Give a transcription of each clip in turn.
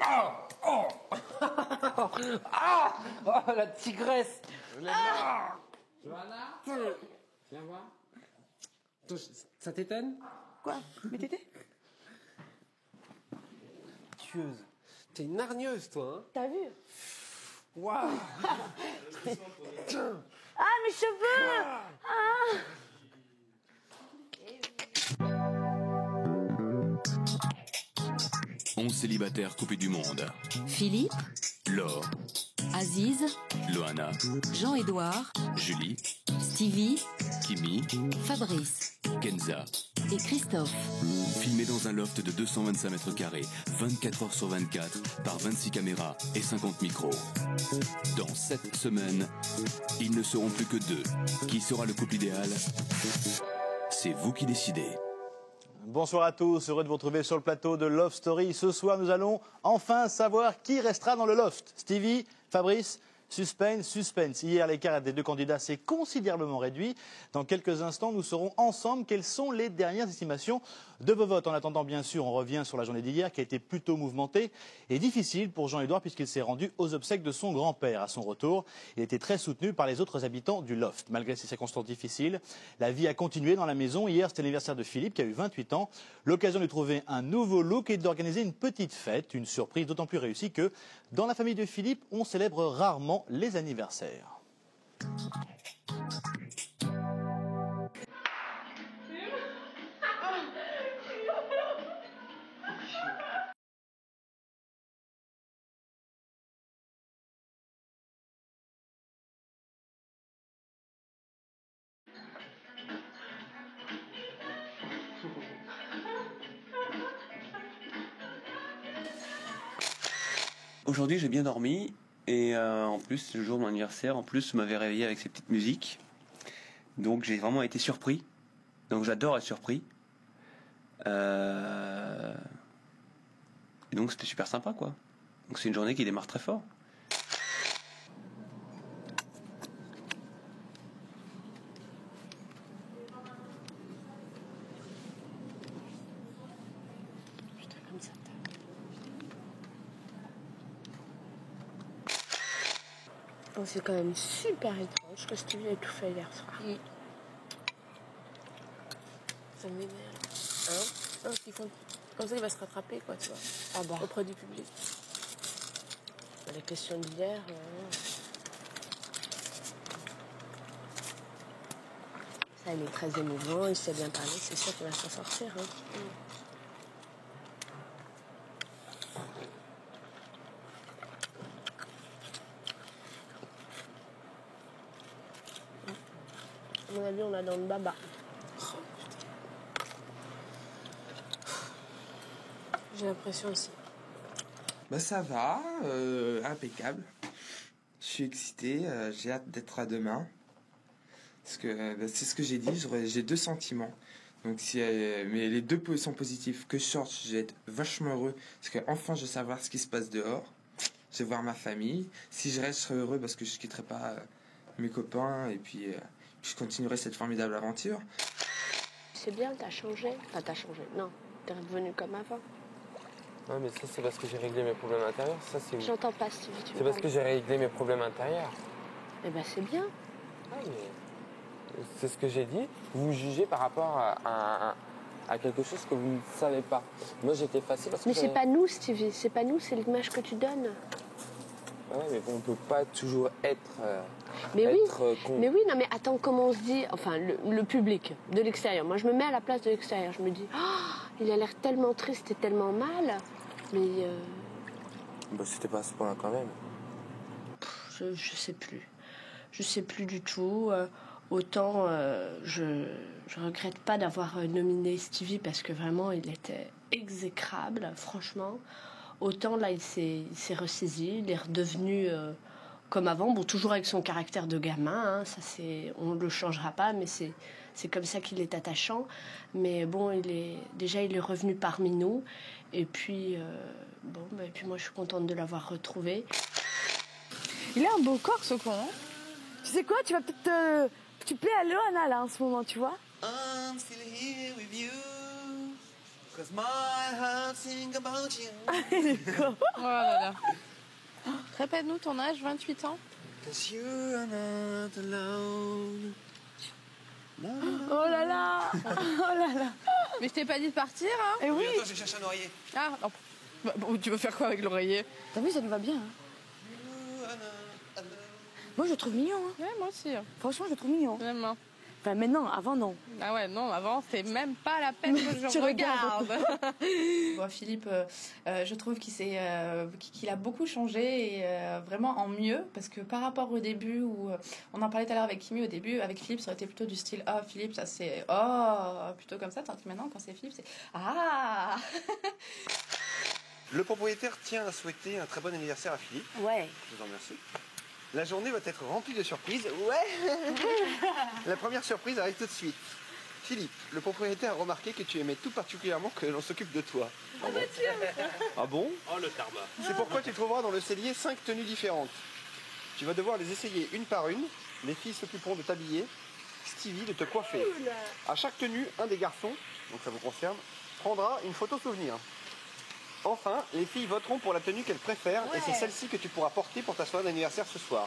Ah, oh. Ah, oh, la tigresse. Johanna, viens voir. Ça t'étonne? Quoi? Mais t'étais? Tueuse. T'es une hargneuse, toi, hein? T'as vu? Waouh. Ah, mes cheveux! Ah. 11 célibataires coupés du monde. Philippe, Laure, Aziz, Loana, Jean-Édouard, Julie, Stevie, Kimi, Fabrice Kenza. et Christophe. Filmés dans un loft de 225 mètres carrés, 24 heures sur 24, par 26 caméras et 50 micros. Dans 7 semaines, ils ne seront plus que 2. Qui sera le couple idéal? C'est vous qui décidez. Bonsoir à tous, heureux de vous retrouver sur le plateau de Love Story. Ce soir, nous allons enfin savoir qui restera dans le loft. Stevie, Fabrice, suspense. Hier, l'écart des deux candidats s'est considérablement réduit. Dans quelques instants, nous saurons ensemble quelles sont les dernières estimations de vos votes. En attendant, bien sûr, on revient sur la journée d'hier qui a été plutôt mouvementée et difficile pour Jean-Édouard puisqu'il s'est rendu aux obsèques de son grand-père. À son retour, il était très soutenu par les autres habitants du loft. Malgré ces circonstances difficiles, la vie a continué dans la maison. Hier, c'était l'anniversaire de Philippe qui a eu 28 ans. L'occasion de trouver un nouveau look et d'organiser une petite fête. Une surprise d'autant plus réussie que dans la famille de Philippe, on célèbre rarement les anniversaires. Aujourd'hui, j'ai bien dormi et en plus, le jour de mon anniversaire, en plus, m'avait réveillé avec ces petites musiques. Donc, j'ai vraiment été surpris. Donc, j'adore être surpris. Et donc, c'était super sympa, quoi. Donc, c'est une journée qui démarre très fort. Oh, c'est quand même super étrange que Stevie ait tout fait hier soir. Ça m'énerve. Hein? Non, comme ça, il va se rattraper, quoi, tu vois. Ah bah. Auprès du public. La question d'hier... Ça, il est très émouvant, il sait bien parler, c'est sûr qu'il va s'en sortir. Hein. À mon avis, on a dans le baba. J'ai l'impression aussi. Bah ça va, impeccable. Je suis excité, j'ai hâte d'être à demain. Parce que c'est ce que j'ai dit, j'ai deux sentiments. Donc mais les deux sont positifs. Que je sorte, je vais être vachement heureux. Parce qu'enfin je vais savoir ce qui se passe dehors. Je vais voir ma famille. Si je reste, je serai heureux parce que je quitterai pas mes copains. Et puis je continuerai cette formidable aventure. C'est bien, t'as changé. Enfin, t'as changé. Non, t'es revenu comme avant. Non, mais ça, c'est parce que j'ai réglé mes problèmes intérieurs. Ça, c'est... J'entends pas, Stevie. C'est parce que j'ai réglé mes problèmes intérieurs. Eh ben, c'est bien. Ah, mais... C'est ce que j'ai dit. Vous jugez par rapport à quelque chose que vous ne savez pas. Moi, j'étais facile parce que... Mais c'est pas nous, Stevie. C'est pas nous, c'est l'image que tu donnes. Ouais, mais on peut pas toujours être... Mais oui, non, mais attends, comment on se dit... Enfin, le public, de l'extérieur. Moi, je me mets à la place de l'extérieur. Je me dis, il a l'air tellement triste et tellement mal. Mais... Bah, c'était pas à ce point-là quand même. Je sais plus. Je sais plus du tout. Autant je regrette pas d'avoir nominé Stevie parce que vraiment il était exécrable, franchement. Autant là il s'est ressaisi, il est redevenu comme avant, bon toujours avec son caractère de gamin, hein, ça on ne le changera pas, mais c'est comme ça qu'il est attachant. Mais bon, il est revenu parmi nous et puis et puis moi je suis contente de l'avoir retrouvé. Il a un beau corps ce con, hein. Tu sais quoi, tu vas peut-être tu plais à Loana là en ce moment, tu vois. Oh là là. Répète-nous ton âge, 28 ans. Oh là là. Oh là là. Mais je t'ai pas dit de partir, hein? Et oui. Attends, je cherche un oreiller. Ah, non. Bah, bon, tu veux faire quoi avec l'oreiller? T'as vu, ça lui va bien. Hein. Moi, je le trouve mignon. Hein. Ouais, moi aussi. Franchement, je le trouve mignon. Même. Hein. Enfin, maintenant, avant, non. Ah ouais, non, avant, c'est même pas la peine que je regarde. Bon, Philippe, je trouve qu'il a beaucoup changé et vraiment en mieux, parce que par rapport au début où on en parlait tout à l'heure avec Kimi, au début avec Philippe ça aurait été plutôt du style Philippe ça c'est plutôt comme ça, tandis que maintenant quand c'est Philippe c'est Le propriétaire tient à souhaiter un très bon anniversaire à Philippe. Ouais. Je vous en remercie. La journée va être remplie de surprises. Ouais. La première surprise arrive tout de suite. Philippe, le propriétaire a remarqué que tu aimais tout particulièrement que l'on s'occupe de toi. Ah bon? Ah bon? Oh, le karma. C'est pourquoi tu trouveras dans le cellier 5 tenues différentes. Tu vas devoir les essayer une par une. Les filles s'occuperont de t'habiller. Stevie de te coiffer. À chaque tenue, un des garçons, donc ça vous concerne, prendra une photo souvenir. Enfin, les filles voteront pour la tenue qu'elles préfèrent et c'est celle-ci que tu pourras porter pour ta soirée d'anniversaire ce soir.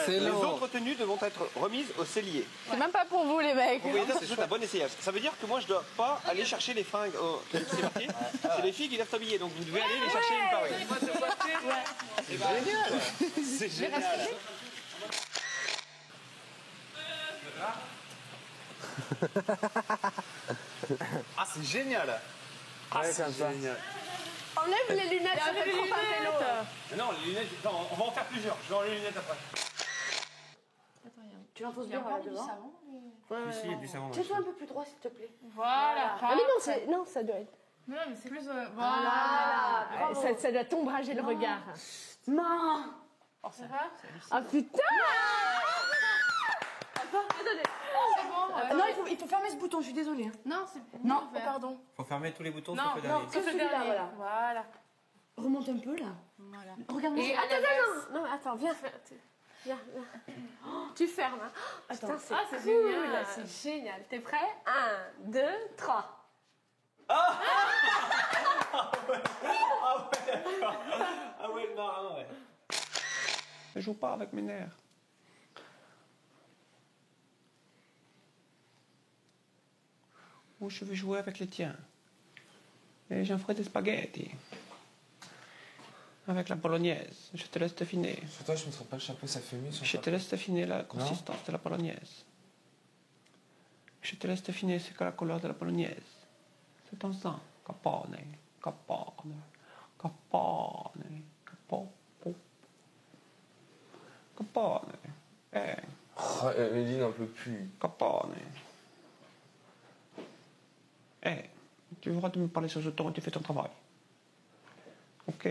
C'est Les long. autres tenues devront être remises au cellier. C'est même pas pour vous, les mecs. Propriétaire, c'est juste un bon essayage. Ça veut dire que moi je dois pas aller chercher les fringues au c'est marqué. C'est les filles qui doivent t'habiller, donc vous devez aller les chercher une par une. C'est génial. C'est génial. Ah, c'est génial. Ouais, comme ça. Enlève les lunettes, ça fait trop pas vélo. Non, les lunettes, non, on va en faire plusieurs. Je vais enlever les lunettes après. Tu l'enfonces bien là devant. Ici, il y a du savon. Tiens-toi un peu plus droit, s'il te plaît. Voilà. Ah, mais non, ça doit être. Non, mais c'est plus. Voilà. Ça doit t'ombrager le regard. Non. Oh, ça va? Ah putain. C'est bon. Non, il faut fermer ce bouton, je suis désolée. Non, c'est. Non, pardon. Faut fermer tous les boutons Non, sauf le dernier. que celui-là, voilà. Voilà. Remonte un peu là. Voilà. Regarde-moi. Et Attends, non, attends, viens. Viens. Tu fermes. Hein. Attends. Putain, c'est C'est cool. génial. C'est génial. T'es prêt? 1, 2, 3. Ah ouais, non, ouais. Je joue pas avec mes nerfs. Moi, je veux jouer avec les tiens. Et j'en ferai des spaghettis. Avec la bolognaise. Je te laisse deviner. Sur toi, je me trompe pas le chapeau, ça fait mieux sur Je te laisse deviner la consistance de la bolognaise. Je te laisse deviner ce que la couleur de la bolognaise. C'est ton sang. Capone, capone, capone, capone, capone. Oh, Emily n'en peut plus. Capone. Tu auras de me parler sur ce ton et tu fais ton travail. Ok.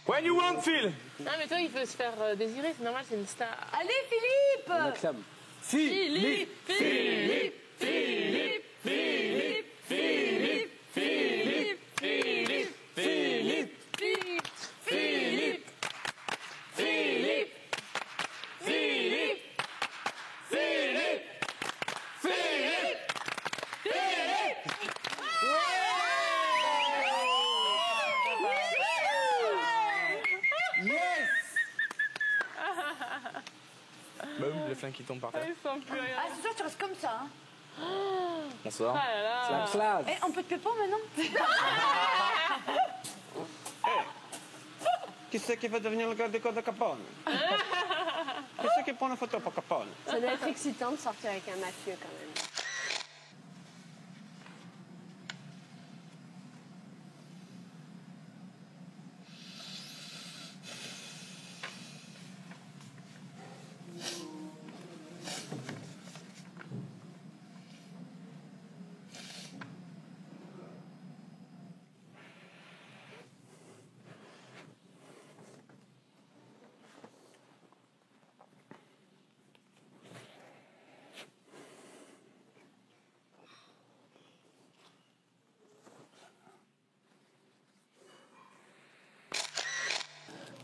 When you want, Phil. Non, mais toi, il faut se faire désirer, c'est normal, c'est une star. Allez, Philippe. On acclame. Philippe, Philippe, Philippe, Philippe, Philippe, Philippe, Philippe, Philippe, Philippe, Philippe, Philippe, Philippe, Philippe, Philippe, Yes. Boum, le flingue qui tombe par terre. Ils sont plus rien. Ah, c'est sûr, tu restes comme ça. Hein. Bonsoir. Ah là là. C'est la classe. Eh, on peut te pépo maintenant? Qui c'est qui va devenir le garde du corps de Capone? Qui c'est qui prend la photo pour Capone? Ça doit être excitant de sortir avec un mafieux quand même.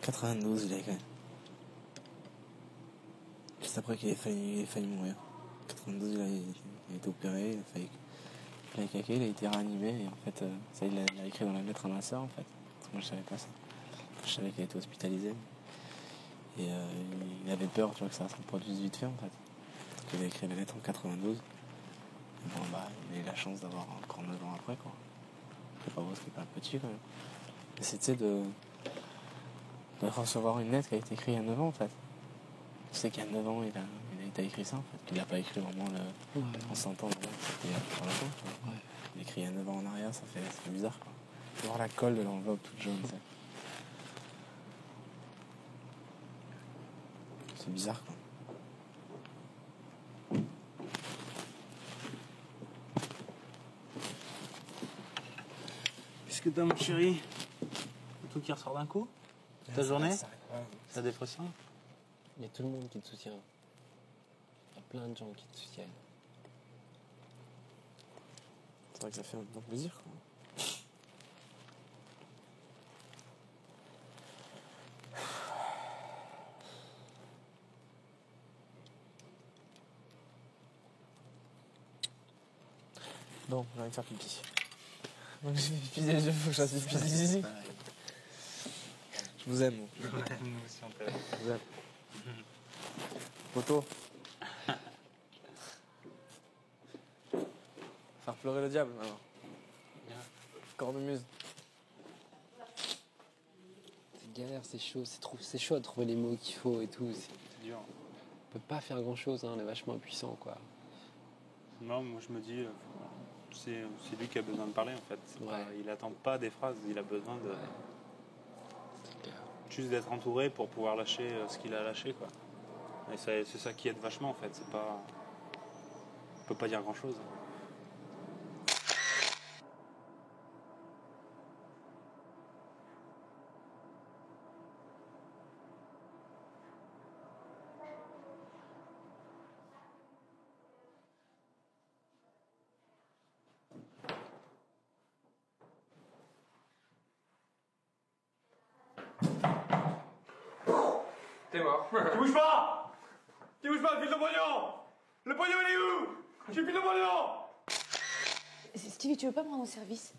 « 92, il a quand même. Juste après qu'il ait failli mourir. 92, il a été opéré, il a failli caquer, il a été réanimé. Et en fait, ça, il l'a écrit dans la lettre à ma soeur, en fait. Parce que moi, je savais pas ça. Je savais qu'il a été hospitalisé. Et il avait peur, tu vois, que ça se reproduise vite fait, en fait. Donc, il a écrit la lettre en 92. Et bon, bah, il a eu la chance d'avoir encore 9 ans après, quoi. C'est pas beau, c'est pas petit, quand même. Et c'est, tu sais, de recevoir une lettre qui a été écrite il y a 9 ans, en fait. Tu sais qu'il y a 9 ans, il a écrit ça, en fait. Il n'a pas écrit vraiment en 100 ans, c'était sur la fin, tu vois. Ouais. Il a écrit il y a 9 ans en arrière, ça fait bizarre, quoi. Voir la colle de l'enveloppe toute jaune, tu sais. C'est bizarre, quoi. Qu'est-ce que t'as, mon chéri? Tout qui ressort d'un coup? Ta journée? Ta dépression? Il y a tout le monde qui te soutient. Il y a plein de gens qui te soutiennent. C'est vrai que ça fait un peu plaisir, quoi. Bon, j'ai envie de faire pipi. Donc j'ai fait pipi des yeux, faut que je fasse pipi des zizi. Je vous aime. Ouais, nous aussi on t'aime. Je vous aime. Photo. Faire pleurer le diable, alors. Cornemuse. C'est galère, c'est chaud, c'est chaud à trouver les mots qu'il faut et tout. C'est dur. On peut pas faire grand chose, hein, on est vachement impuissant, quoi. Non, moi je me dis, c'est lui qui a besoin de parler en fait. Il attend pas des phrases, il a besoin de juste d'être entouré pour pouvoir lâcher ce qu'il a lâché, quoi. Et c'est ça qui aide vachement en fait. C'est pas, on peut pas dire grand chose. T'es mort. Tu bouges pas! Tu bouges pas, file de pognon! Le pognon il est où? J'ai file de pognon! Stevie, tu veux pas me rendre au service?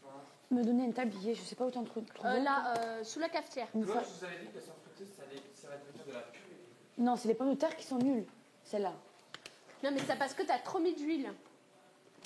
Me donner un tablier, je sais pas où t'en trouves. Là, sous la cafetière. Moi, je vous avais dit que sans friteuse, ça va devenir de la purée. Non, c'est les pommes de terre qui sont nulles, celles-là. Non, mais c'est parce que t'as trop mis d'huile.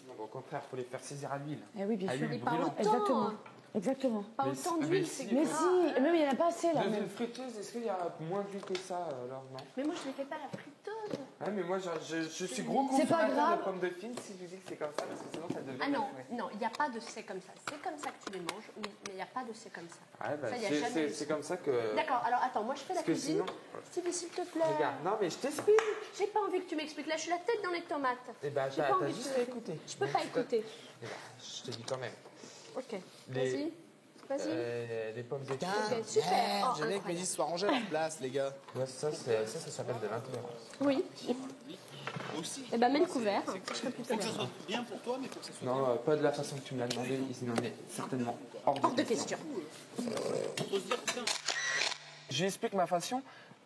Non, au contraire, faut les faire saisir à l'huile. Eh oui, bien à sûr. l'huile Mais pas brûlante. autant. Exactement. Exactement. Pas autant d'huile, c'est Mais gras. si, même il n'y en a pas assez là. Dans même. une friteuse, est-ce qu'il y a moins d'huile que ça, alors, non? Mais moi, je ne fais pas la friteuse. Ah, mais moi, je suis gros C'est pas consommateur grave. de pommes de fine si je dis que c'est comme ça, parce que sinon ça devient. Ah non, purée. non, il n'y a pas de c'est comme ça. C'est comme ça que tu les manges, mais il n'y a pas de c'est comme ça. Ouais, bah, Ça, y a jamais eu. c'est comme ça que. D'accord, alors attends, moi je fais la Parce que cuisine. sinon- Stevie, s'il te plaît. Regarde, non, mais je t'explique. J'ai pas envie que tu m'expliques. Là, je suis la tête dans les tomates. Eh ben, J'ai t'as pas envie juste de- à écouter. Je peux pas écouter. Eh ben, je te dis quand même. Ok, Les- vas-y. Vas-y. Les pommes de terre. Ok, super. Oh, J'aimais que mes incroyable. disques soient rangés à leur place, les gars. Ouais, ça s'appelle de l'intolérance. Oui. Aussi. Eh ben, mets le couvert. Je serais plutôt Faut que ça bien. soit bien pour toi, mais faut que ça soit. Non, pas de la façon que tu me l'as demandé, il n'en est certainement hors Hors de question. Faut se dire, putain. Je lui explique ma façon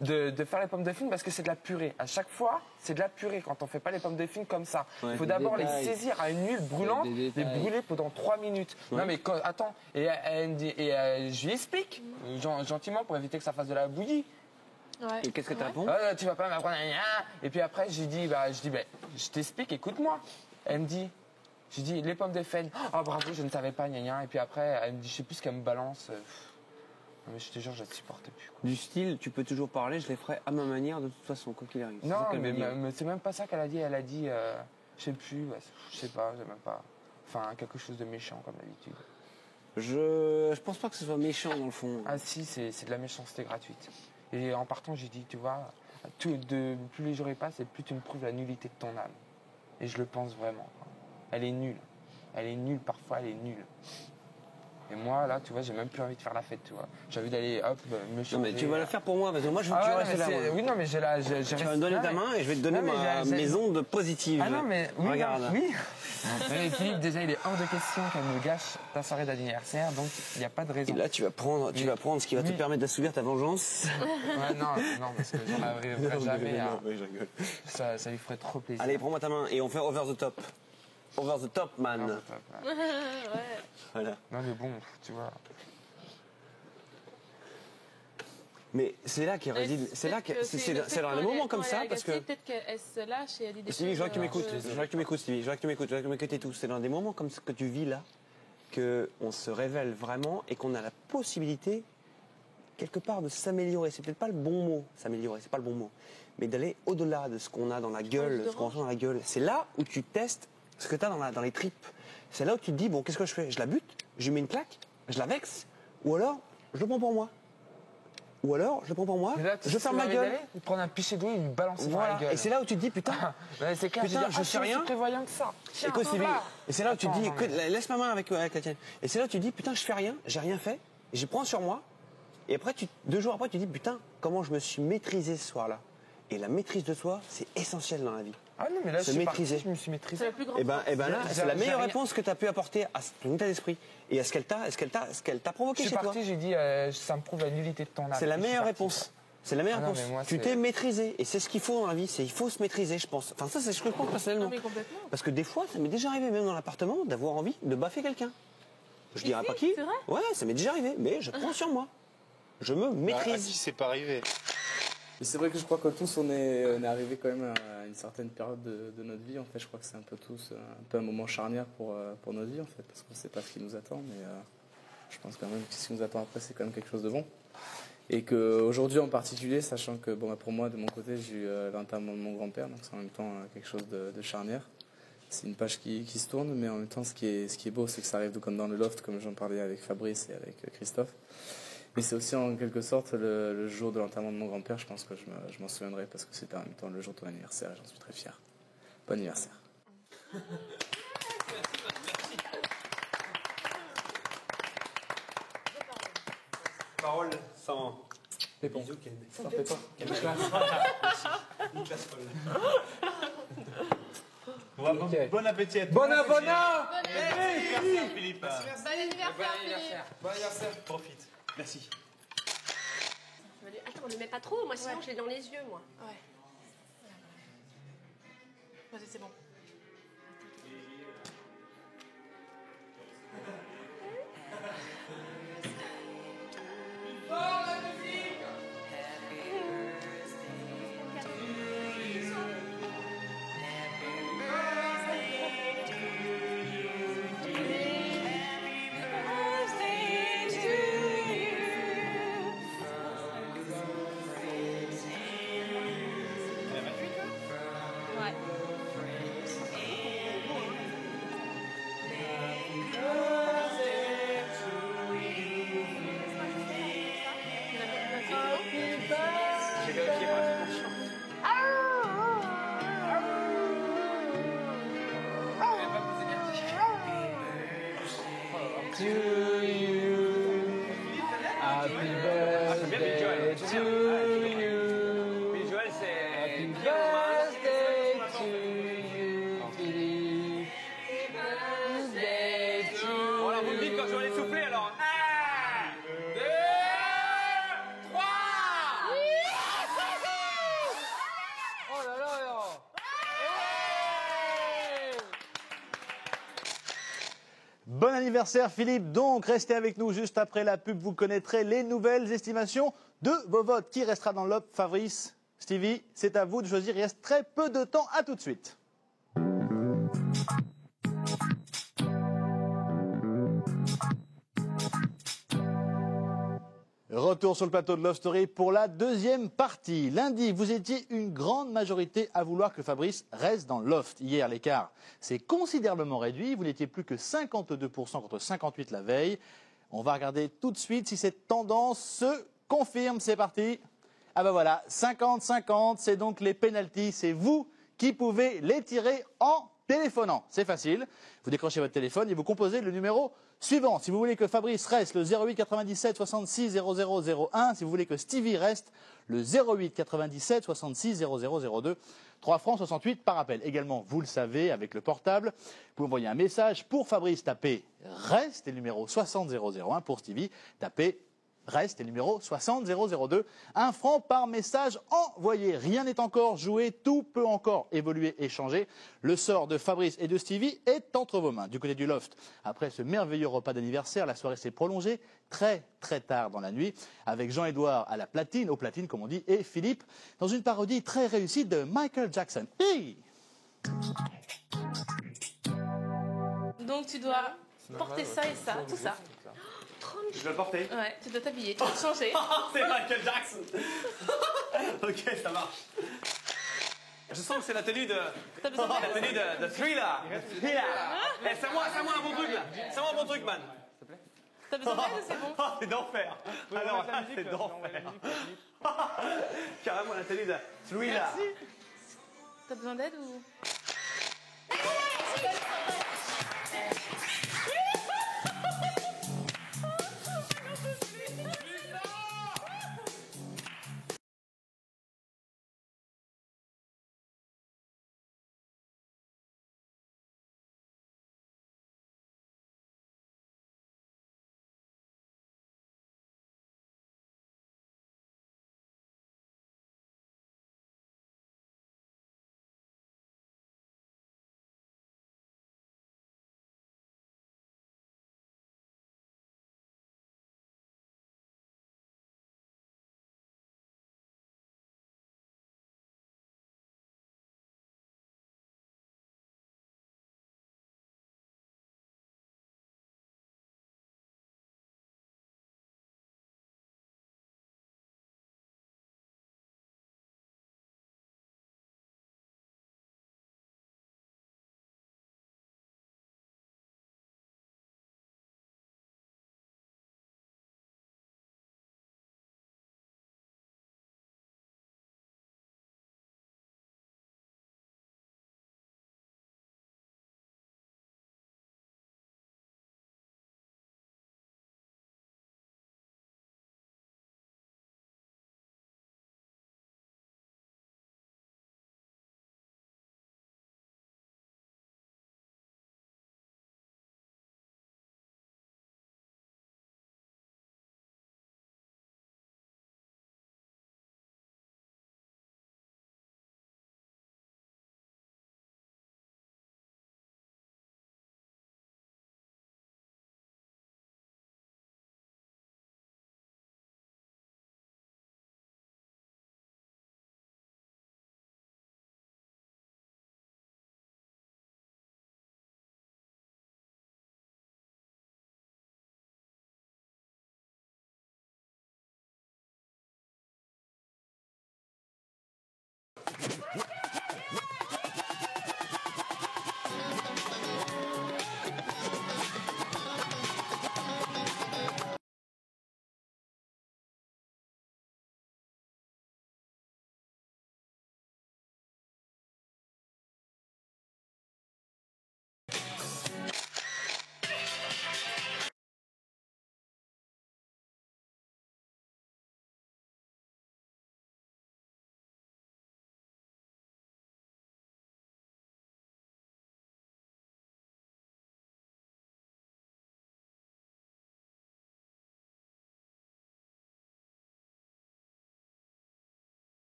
de faire les pommes de fine parce que c'est de la purée. À chaque fois, c'est de la purée quand on fait pas les pommes de fine comme ça. Il faut des d'abord les détails. saisir à une huile brûlante, Des les détails. brûler pendant 3 minutes. Ouais. Non mais attends, et je lui explique gentiment pour éviter que ça fasse de la bouillie. Ouais. Et qu'est-ce que tu réponds? Ah, tu vas pas m'apprendre à gna. Et puis après, je dis, je t'explique, écoute-moi. Elle me dit, je dis, les pommes de fine. Ah, bravo, je ne savais pas, gna gna. Et puis après, elle me dit, je sais plus ce qu'elle me balance. Non, mais je te jure, je ne supporte plus. Quoi. Du style, tu peux toujours parler, je les ferai à ma manière de toute façon, quoi qu'il arrive. C'est Non, ça qu'elle mais, m'a dit. mais c'est même pas ça qu'elle a dit. Elle a dit, je sais plus, je sais pas, j'ai même pas. Enfin, quelque chose de méchant comme d'habitude. Je pense pas que ce soit méchant dans le fond. Ah si, c'est de la méchanceté gratuite. Et en partant, j'ai dit, tu vois, plus les jours y passent, et plus tu me prouves la nullité de ton âme. Et je le pense vraiment. Quoi. Elle est nulle. Elle est nulle, parfois elle est nulle. Et moi, là, tu vois, j'ai même plus envie de faire la fête, tu vois. J'ai envie d'aller, hop, me changer. Non, mais tu vas la faire pour moi, parce que moi, je veux que tu restes là. Oui, non, mais j'ai la... Tu vas me donner ta main et je vais te donner mes ondes positives. Ah non, mais... Oui, regarde. Non, oui. Mais Philippe, déjà, il est hors de question qu'elle me gâche ta soirée d'anniversaire, donc il n'y a pas de raison. Et là, tu vas prendre ce qui va te permettre d'assouvir ta vengeance. Ouais, non, parce que j'en arriverai jamais à... Oui, je rigole. Ça lui ferait trop plaisir. Allez, prends-moi ta main et on fait over the top. Over the top, man. Over the top, ouais. Voilà. Non, mais bon, tu vois... Mais c'est là qu'elle réside. C'est là que c'est dans les moments comme ça parce que. Peut-être qu'elle se lâche et elle dit des Stevie, je veux que tu m'écoutes. Je veux que tu m'écoutes, Stevie. Je veux que tu m'écoutes. Je veux que tu m'écoutes et tout. C'est dans des moments comme ce que tu vis là que on se révèle vraiment et qu'on a la possibilité quelque part de s'améliorer. C'est peut-être pas le bon mot, s'améliorer. C'est pas le bon mot. Mais d'aller au-delà de ce qu'on a dans la gueule, ce qu'on ressent dans la gueule. C'est là où tu testes ce que tu as dans les tripes. C'est là où tu te dis bon, qu'est-ce que je fais? Je la bute, je lui mets une claque, je la vexe, ou alors je le prends pour moi. Ou alors, je le prends pour moi, je ferme ma gueule. Prendre un pichet d'eau et une balancer dans la gueule. Et c'est là où tu te dis, putain, c'est clair, putain, je sais rien. C'est prévoyant que ça. Écoute, et c'est là où tu te dis, écoute, laisse ma main avec la tienne. Et c'est là où tu te dis, putain, je fais rien, j'ai rien fait, et je prends sur moi. Et après, 2 jours après, tu te dis, putain, comment je me suis maîtrisé ce soir-là. Et la maîtrise de soi, c'est essentiel dans la vie. Ah non, mais là, se maîtriser. Je me suis maîtrisé. C'est la plus grande. Et ben là, c'est la meilleure réponse que tu as pu apporter à ton état d'esprit et à ce qu'elle t'a provoqué chez toi. Je suis parti, j'ai dit, ça me prouve la nullité de ton âme. C'est la meilleure réponse. C'est la meilleure réponse. Tu t'es maîtrisé et c'est ce qu'il faut dans la vie. Il faut se maîtriser, je pense. Enfin, ça, c'est ce que je pense personnellement. Non, mais complètement. Parce que des fois, ça m'est déjà arrivé, même dans l'appartement, d'avoir envie de baffer quelqu'un. Je dirais pas qui. C'est vrai ? Ouais, ça m'est déjà arrivé, mais je prends sur moi. Je me maîtrise. À qui c'est pas arrivé? Mais c'est vrai que je crois que tous on est arrivé quand même à une certaine période de notre vie. En fait, je crois que c'est un peu tous un peu un moment charnière pour notre vie en fait, parce qu'on ne sait pas ce qui nous attend, mais je pense quand même que ce qui nous attend après c'est quand même quelque chose de bon. Et qu'aujourd'hui en particulier, sachant que bon, pour moi de mon côté j'ai eu l'enterrement de mon grand-père, donc c'est en même temps quelque chose de charnière. C'est une page qui se tourne, mais en même temps ce qui est beau, c'est que ça arrive comme dans le loft, comme j'en parlais avec Fabrice et avec Christophe. Mais c'est aussi en quelque sorte le jour de l'enterrement de mon grand-père, je pense que je m'en souviendrai parce que c'était en même temps le jour de ton anniversaire et j'en suis très fier. Bon anniversaire. Parole sans Pépon. Sans Pépon. Quelle classe. Une classe folle. Bon appétit à tous. Bon anniversaire, Philippe. Bon anniversaire, Philippe. Bon anniversaire. Profite. Merci. Attends, on ne le met pas trop, moi sinon je l'ai dans les yeux, moi. Ouais. Vas-y, c'est bon. Bon anniversaire Philippe, donc restez avec nous juste après la pub, vous connaîtrez les nouvelles estimations de vos votes. Qui restera dans l'op? Fabrice, Stevie, c'est à vous de choisir, il reste très peu de temps, à tout de suite. Retour sur le plateau de Love Story pour la deuxième partie. Lundi, vous étiez une grande majorité à vouloir que Fabrice reste dans le loft. Hier, l'écart s'est considérablement réduit. Vous n'étiez plus que 52% contre 58% la veille. On va regarder tout de suite si cette tendance se confirme. C'est parti. Ah ben voilà, 50-50, c'est donc les pénaltys. C'est vous qui pouvez les tirer en téléphonant. C'est facile. Vous décrochez votre téléphone et vous composez le numéro Suivant, si vous voulez que Fabrice reste, le 08 97 66 00 01. Si vous voulez que Stevie reste, le 08 97 66 00 02. 3 francs 68 par appel. Également, vous le savez, avec le portable, vous pouvez envoyer un message. Pour Fabrice, tapez reste et le numéro 60 001. Pour Stevie, tapez reste et le numéro 60 002. 1 franc par message envoyé. Rien n'est encore joué, tout peut encore évoluer et changer. Le sort de Fabrice et de Stevie est entre vos mains. Du côté du loft, après ce merveilleux repas d'anniversaire, la soirée s'est prolongée très très tard dans la nuit avec Jean-Édouard à la platine, aux platines comme on dit, et Philippe dans une parodie très réussie de Michael Jackson. Hey, Donc tu dois porter ça et ça, tout ça. Je dois le porter. Ouais, tu dois t'habiller, tu dois te changer. C'est Michael Jackson. Ok, ça marche. Je sens que c'est la tenue de... T'as besoin La tenue de Thriller. Thriller. Eh, c'est moi un bon truc là. C'est moi un bon truc, man. T'as besoin d'aide ou c'est bon? C'est d'enfer. Alors là, c'est d'enfer. Carrément la tenue de Thriller. Merci. T'as besoin d'aide ou...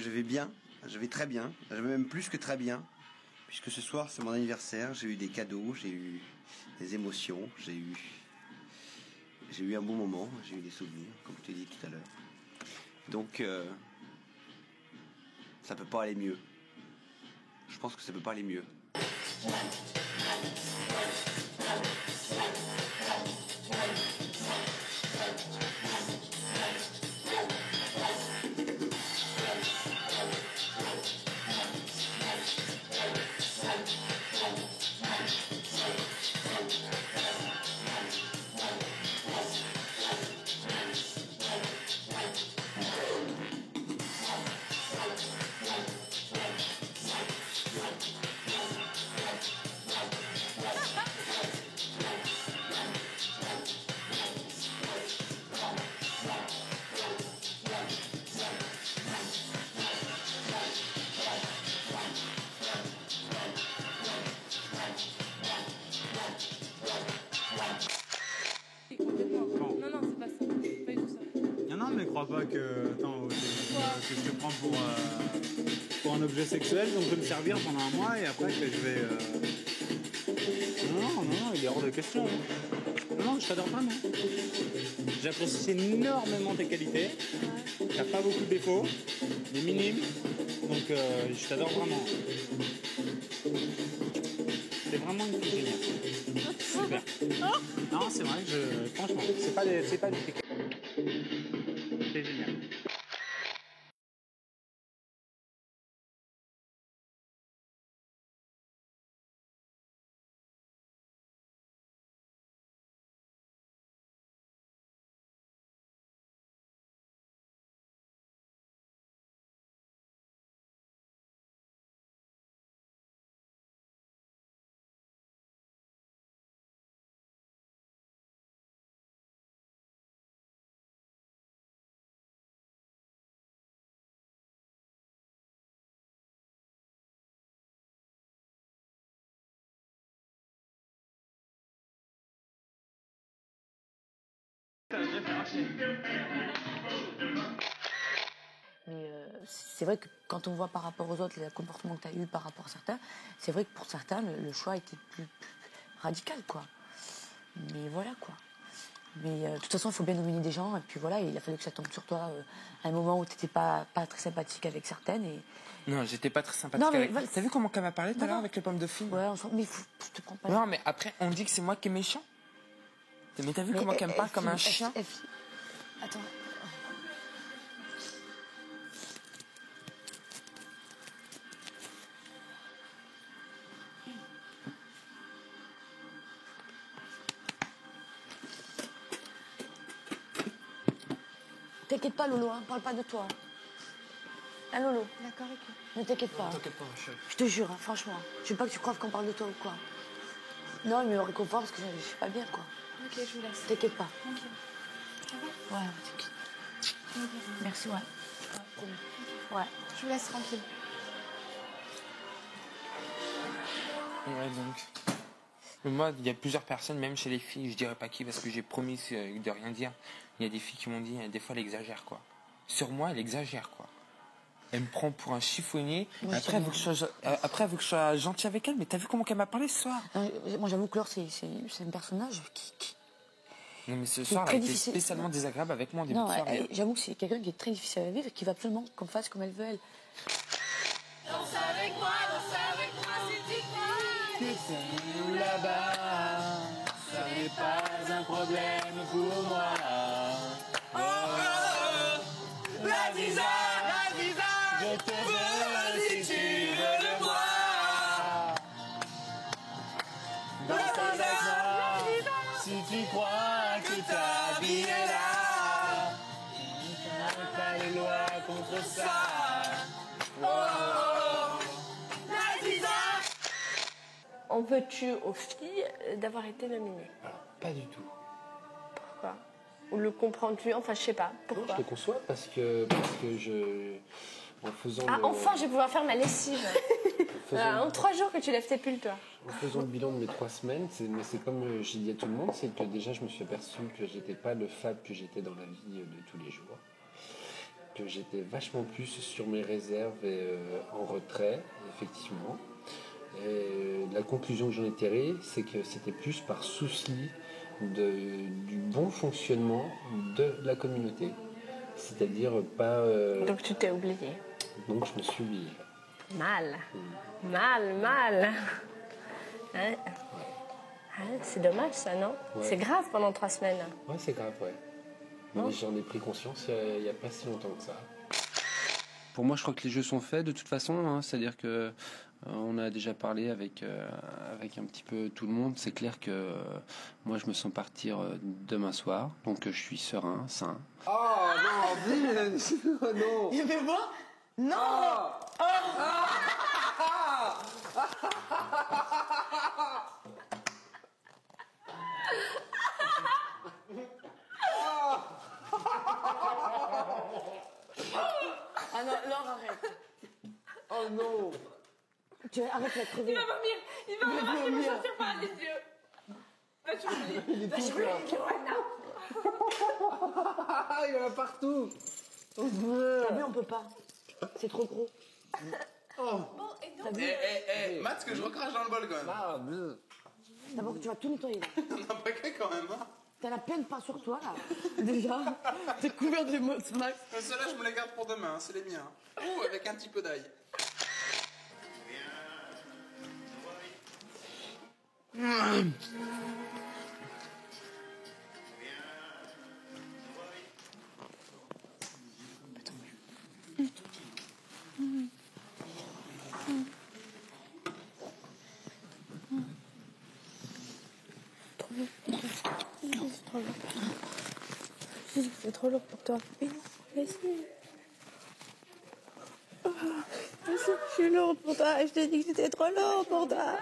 je vais bien, je vais très bien, je vais même plus que très bien, puisque ce soir c'est mon anniversaire, j'ai eu des cadeaux, j'ai eu des émotions, j'ai eu un bon moment, j'ai eu des souvenirs, comme je t'ai dit tout à l'heure. Donc, ça peut pas aller mieux. Je pense que ça peut pas aller mieux. Pas que, attends, que je te prends pour un objet sexuel, donc je vais me servir pendant un mois et après que je vais. Non, il est hors de question. Non, je t'adore vraiment. J'apprécie énormément tes qualités. T'as pas beaucoup de défauts, des minimes, donc je t'adore vraiment. C'est vraiment une fille géniale. Super. Non, c'est vrai, franchement, c'est pas des c'est génial. Mais c'est vrai que quand on voit par rapport aux autres le comportement que tu as eu par rapport à certains, c'est vrai que pour certains, le choix était plus radical, quoi. Mais voilà, quoi. Mais de toute façon, il faut bien nominer des gens. Et puis voilà, il a fallu que ça tombe sur toi à un moment où tu n'étais pas très sympathique avec certaines. Et... Non, j'étais pas très sympathique avec... Voilà. T'as vu comment elle m'a parlé tout à l'heure avec les pommes de fille? Ouais, mais je te prends pas. Non, mais après, on dit que c'est moi qui est méchant. Mais t'as vu comment elle me parle comme un chien? Attends. T'inquiète pas, Lolo, hein, parle pas de toi. Hein, Lolo? D'accord, ok. Ne t'inquiète pas. T'inquiète pas, chérie. Je te jure, hein, franchement. Je veux pas que tu croives qu'on parle de toi ou quoi. Non, il me réconfort parce que je suis pas bien, quoi. Ok, je vous laisse. T'inquiète pas. Ok. Ça va? Ouais, t'inquiète. Merci, ouais. Promis. Ouais. Je vous laisse tranquille. Ouais, donc. Mais moi, il y a plusieurs personnes, même chez les filles, je dirais pas qui parce que j'ai promis de rien dire. Il y a des filles qui m'ont dit, des fois elle exagère, quoi. Sur moi, elle exagère, quoi. Elle me prend pour un chiffonnier. Ouais, après, elle veut que je sois gentil avec elle, mais t'as vu comment elle m'a parlé ce soir? Moi, j'avoue que Laure, c'est un personnage qui... Non, mais ce soir, elle était spécialement désagréable avec moi en début de soirée. J'avoue que c'est quelqu'un qui est très difficile à vivre et qui va absolument qu'on fasse comme elle veut, elle. Danse avec moi, si tu crois que c'est là-bas, ça n'est pas un problème pour moi. Oh, oh, la Ziza, je te veux si tu veux le voir. Danse avec moi, si tu crois que ta vie est là. Il n'y a pas de loi contre ça. Oh, oh, oh, la Ziza. En veux-tu aux filles d'avoir été nominées? Pas du tout. Pourquoi? Ou le comprends-tu? Enfin, je sais pas. Pourquoi? Non, je le conçois parce que en faisant enfin, je vais pouvoir faire ma lessive. En 3 jours que tu lèves tes pulls, toi. En faisant le bilan de mes 3 semaines, c'est comme j'ai dit à tout le monde, c'est que déjà je me suis aperçu que j'étais pas le fab que j'étais dans la vie de tous les jours. que j'étais vachement plus sur mes réserves et en retrait, effectivement. Et la conclusion que j'en ai tirée, c'est que c'était plus par souci du bon fonctionnement de la communauté. C'est-à-dire pas... Donc tu t'es oublié. Donc je me suis oublié. Mal. Mal. Hein? Ah, c'est dommage ça, non? Ouais. C'est grave pendant 3 semaines. Ouais, c'est grave, ouais. Mais j'en ai pris conscience il n'y a pas si longtemps que ça. Pour moi, je crois que les jeux sont faits de toute façon. Hein, c'est-à-dire que on a déjà parlé avec un petit peu tout le monde. C'est clair que moi, je me sens partir demain soir. Donc, je suis serein, sain. Oh non, dis non. Il fait moi? Non. Ah non, Laure, arrête. Oh non. Arrête, tu vas crever. Il va vomir. Il va me sortir par les yeux. Va tu Il y en a partout. T'as vu, on peut pas. C'est trop gros. Oh. T'as vu? Matt, que je recrache dans le bol quand même. D'abord, tu vas tout nettoyer là. On a pas qu'à quand même, hein. T'as la peine pas sur toi là. Déjà, t'es couvert de mots de max. Ceux-là, je me les garde pour demain, hein, c'est les miens. Ouh, avec un petit peu d'ail. C'est trop lourd pour toi. Mais non, laisse-le. Je suis lourde pour toi. Je t'ai dit que c'était trop lourd pour toi.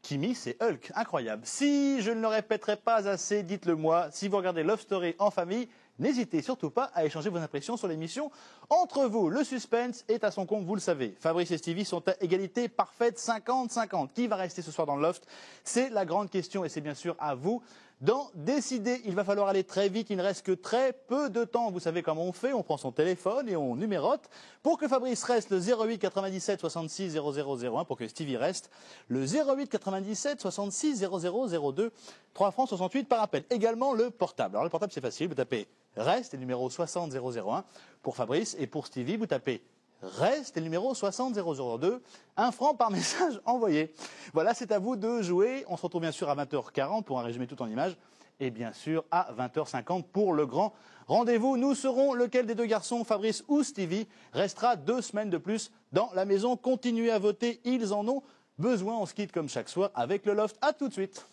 Kimi, c'est Hulk, incroyable. Si je ne le répéterai pas assez, dites-le moi. Si vous regardez Love Story en famille, n'hésitez surtout pas à échanger vos impressions sur l'émission entre vous. Le suspense est à son comble, vous le savez. Fabrice et Stevie sont à égalité parfaite, 50-50. Qui va rester ce soir dans le loft? C'est la grande question et c'est bien sûr à vous d'en décider. Il va falloir aller très vite, il ne reste que très peu de temps. Vous savez comment on fait, on prend son téléphone et on numérote. Pour que Fabrice reste, le 08 97 66 0001. Pour que Stevie reste, le 08 97 66 0002. 3 francs 68 par appel. Également le portable. Alors le portable c'est facile, vous tapez reste et le numéro 60 001. Pour Fabrice et pour Stevie, vous tapez reste et le numéro 60 002. 1 franc par message envoyé. Voilà, c'est à vous de jouer. On se retrouve bien sûr à 20h40 pour un résumé tout en images. Et bien sûr à 20h50 pour le grand rendez-vous. Nous saurons lequel des deux garçons, Fabrice ou Stevie, restera 2 semaines de plus dans la maison. Continuez à voter, ils en ont besoin. On se quitte comme chaque soir avec le loft. À tout de suite.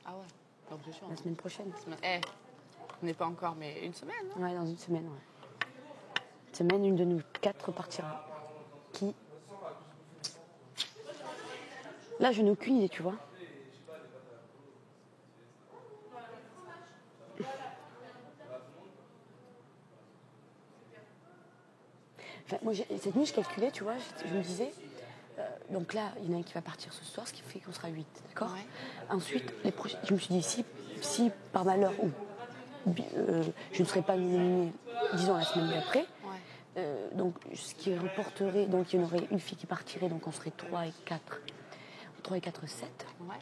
Ah ouais, donc je suis La semaine prochaine. On n'est pas encore, mais une semaine. Hein. Ouais, dans une semaine, ouais. Une semaine, une de nous 4 partira. Qui? Là, je n'ai aucune idée, tu vois. Enfin, moi, cette nuit, je calculais, tu vois, je me disais... donc là, il y en a un qui va partir ce soir, ce qui fait qu'on sera 8, d'accord? Ouais. Ensuite, je me suis dit, si par malheur, je ne serais pas nominée, disons, la semaine d'après, donc ce qui reporterait, donc il y en aurait une fille qui partirait, donc on serait 3 et 4, 7. Ouais.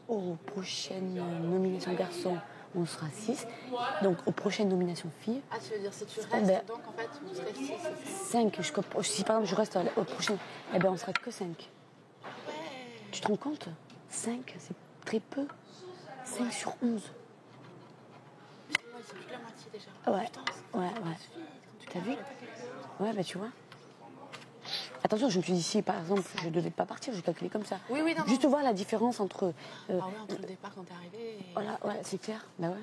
Aux prochaines nominations garçons, on sera 6. Donc aux prochaines nominations filles. Ah, tu veux dire si tu restes, donc en fait, vous serez 6. 5. Si par exemple je reste au prochain, eh ben on sera que 5. Ouais. Tu te rends compte? 5, c'est très peu. 5 sur 11. Ouais, c'est plus de la moitié déjà. Ouais. Putain, ouais. T'as vu? Ouais, bah tu vois. Attention, je me suis dit, si par exemple je ne devais pas partir, j'ai calculé comme ça. Oui, non. Juste voir la différence entre. Ah ouais, entre le départ quand t'es arrivé et... Voilà, ouais, c'est clair. Bah ouais.